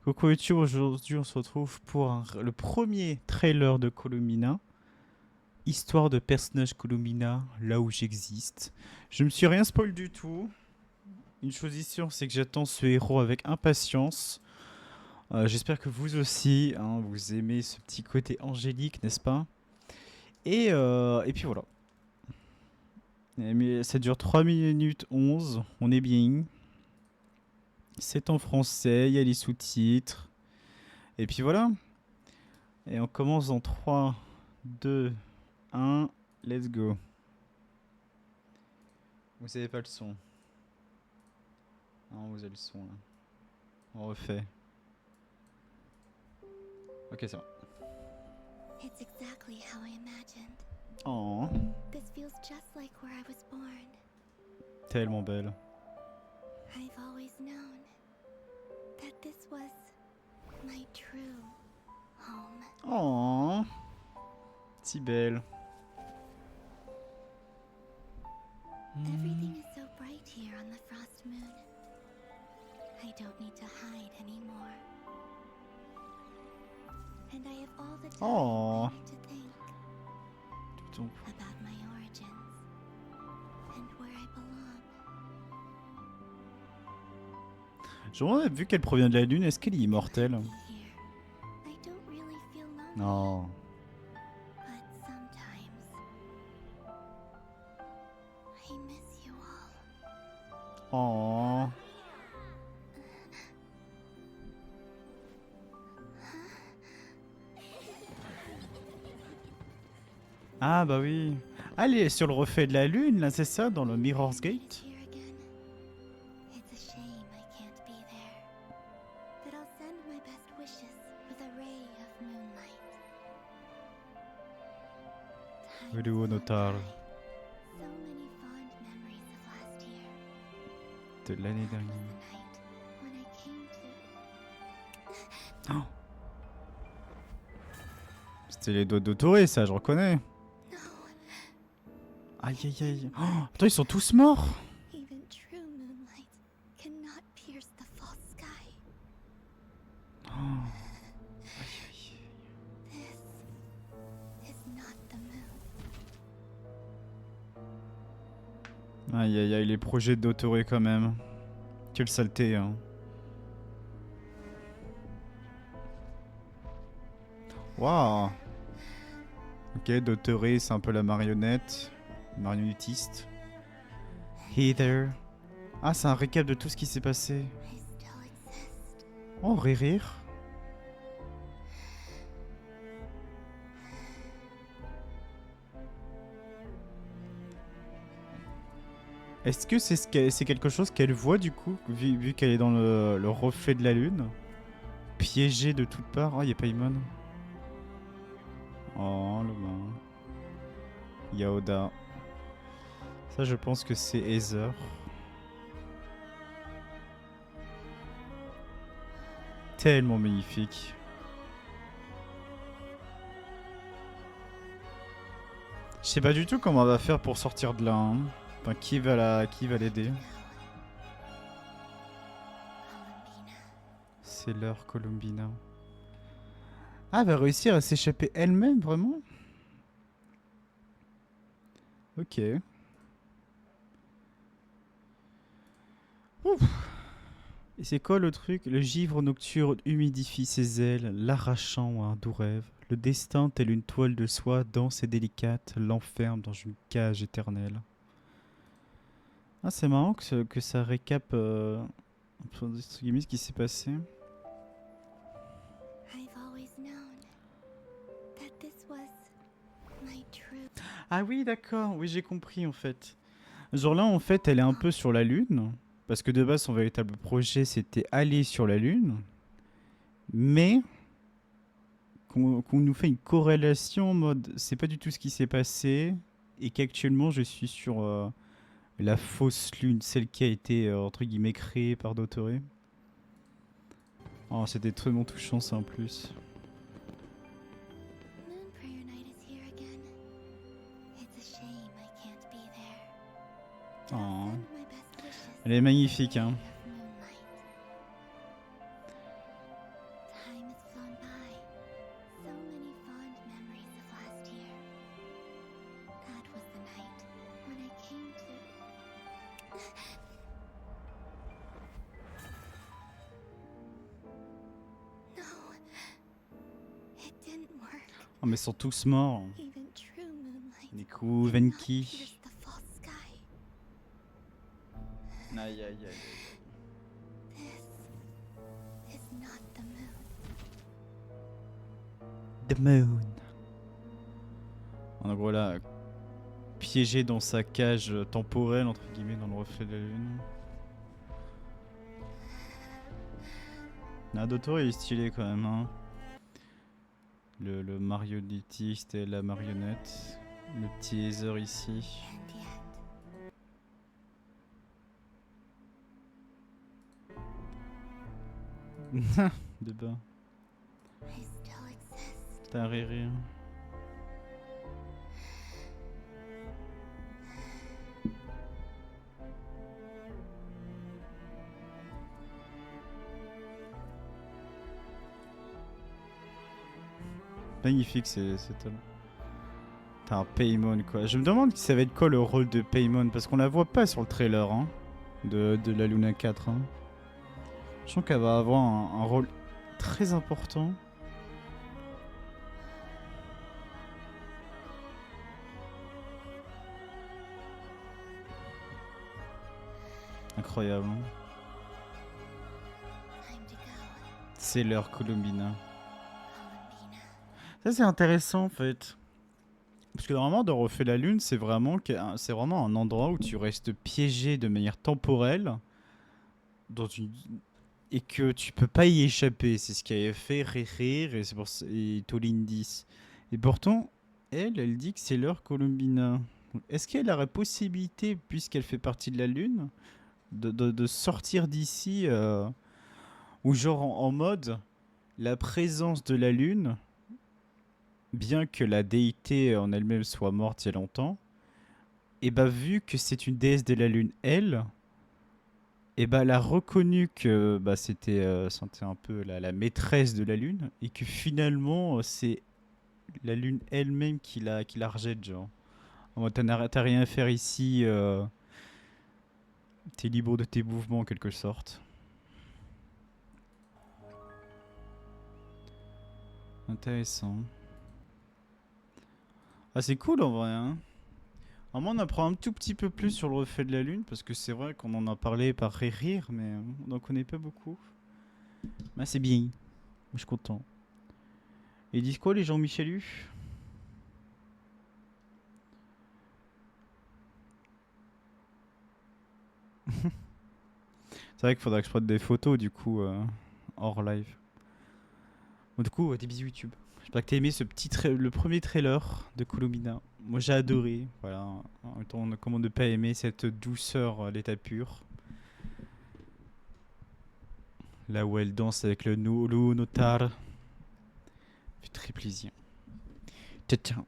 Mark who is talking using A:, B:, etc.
A: Coucou YouTube, aujourd'hui on se retrouve pour le premier trailer de Colomina. Histoire de personnage Colomina, là où j'existe. Je me suis rien spoil du tout. Une chose est sûre, c'est que j'attends ce héros avec impatience. J'espère que vous aussi, hein, vous aimez ce petit côté angélique, n'est-ce pas? Et puis voilà. Mais ça dure 3 minutes 11, on est bien. C'est en français, il y a les sous-titres. Et puis voilà. Et on commence dans 3, 2, 1, let's go. Vous avez pas le son. Non, vous avez le son là. On refait. Ok, c'est bon.
B: It's exactly how I imagined.
A: Oh,
B: This feels just like where I was born.
A: tellement belle.
B: I've always known that this was my true home.
A: Oh, si belle.
B: Everything is so bright here on the Frost Moon. I don't need to hide anymore. And I have all the time
A: Oh.
B: I need to think about my origins and where I belong.
A: Je me demande, vu qu'elle provient de la Lune, est-ce qu'elle est immortelle?
B: Be here. I don't really feel lonely.
A: Non.
B: But sometimes I miss you all.
A: Oh. Ah bah oui. Ah, elle est sur le reflet de la Lune, là, c'est ça, dans le Mirror's Gate?
B: Here again. It's a shame I can't be there. But I'll send my best wishes with a ray of moonlight. Time
A: Volevo
B: has gone
A: notare.
B: by. So many fond memories of last year.
A: De l'année
B: That was
A: dernière.
B: the night when I came to.
A: Oh. C'était les doigts d'Autoré, ça, je reconnais.
B: No,
A: Aïe aïe aïe. Oh, attends, ils sont tous morts.
B: even true moonlight cannot pierce the false sky.
A: Oh. Aïe aïe.
B: This is not the moon.
A: Aïe aïe aïe, les projets d'Autoré quand même. Quelle saleté, hein. Waouh. Ok, Daughteré, c'est un peu la marionnette. Marionnettiste. Heather. Ah, c'est un récap de tout ce qui s'est passé.
B: I still exist.
A: Oh, rire. Est-ce que c'est quelque chose qu'elle voit du coup, vu qu'elle est dans le reflet de la lune? Piégée de toutes parts. Oh, y a Paimon. Oh, le main. Yaoda. Ça, je pense que c'est Heather. Tellement magnifique. Je sais pas du tout comment on va faire pour sortir de là. Hein. Enfin, qui va l'aider?
B: Now, Columbina.
A: C'est l'heure Columbina. Ah, elle va réussir à s'échapper elle-même, vraiment? Ok. Ouf. Et c'est quoi le truc? Le givre nocturne humidifie ses ailes, l'arrachant à un doux rêve. Le destin, tel une toile de soie dense et délicate, l'enferme dans une cage éternelle. Ah, c'est marrant que ça récap entre guillemets, ce qui s'est passé.
B: I've always known that this was my true.
A: Ah oui, d'accord, oui, j'ai compris en fait. Genre là, en fait, elle est un peu sur la Lune. Parce que de base, son véritable projet, c'était aller sur la Lune. Mais qu'on nous fait une corrélation en mode c'est pas du tout ce qui s'est passé. Et qu'actuellement, je suis sur la fausse Lune, celle qui a été, entre guillemets, créée par Dottore. Oh, c'était très touchant ça en plus.
B: Moon Prayer Night is here again. It's a shame I can't be there. But I'll
A: Oh.
B: send my best wishes
A: Elle est magnifique, hein.
B: with a ray of moonlight. time has flown by. So many fond memories of last year. That was the night when I came to... No, it didn't work.
A: Oh, mais ils sont tous morts.
B: Even true moonlight
A: Niku,
B: could not
A: Venki.
B: pierce the false sky.
A: Aïe, aïe, aïe, aïe.
B: This is not the moon.
A: The moon. En gros là, piégé dans sa cage temporelle, entre guillemets, dans le reflet de la lune. Naruto il est stylé quand même, hein. Le marionnettiste et la marionnette. Le petit Heather ici.
B: And yet,
A: De bas.
B: I still exist.
A: T'as un rire. Magnifique, c'est top. T'as un Paimon quoi. Je me demande ça va être quoi le rôle de Paimon parce qu'on la voit pas sur le trailer hein, de la Luna 4. Hein. Je sens qu'elle va avoir un rôle très important. Incroyable. Hein.
B: Time to go,
A: C'est l'heure Columbina.
B: Columbina.
A: Ça c'est intéressant en fait. Parce que normalement dans Refait la Lune c'est vraiment un endroit où tu restes piégé de manière temporelle dans une... et que tu peux pas y échapper. C'est ce qu'avait fait Rire et c'est pour et Tolindis. Et pourtant elle dit que c'est l'heure Columbina. Est-ce qu'elle aurait possibilité puisqu'elle fait partie de la Lune de sortir d'ici ou genre en mode la présence de la Lune, bien que la déité en elle-même soit morte il y a longtemps, et bah vu que c'est une déesse de la Lune, elle, et bah elle a reconnu que bah, c'était un peu la maîtresse de la Lune, et que finalement c'est la Lune elle-même qui la rejette, genre. En mode, t'as rien à faire ici, t'es libre de tes mouvements en quelque sorte. Intéressant. Ah c'est cool en vrai hein. Vraiment on apprend un tout petit peu plus sur le reflet de la lune parce que c'est vrai qu'on en a parlé par rire mais on n'en connaît pas beaucoup. Ah c'est bien. Moi je suis content. Et ils disent quoi les gens Michelus? C'est vrai qu'il faudra que je prenne des photos du coup hors live. Bon, du coup des bisous YouTube. J'espère que t'as aimé ce le premier trailer de Columbina. Moi j'ai adoré, voilà. En même temps, comment ne pas aimer cette douceur à l'état pur. Là où elle danse avec le Notar. Fait très plaisir. Ciao ciao.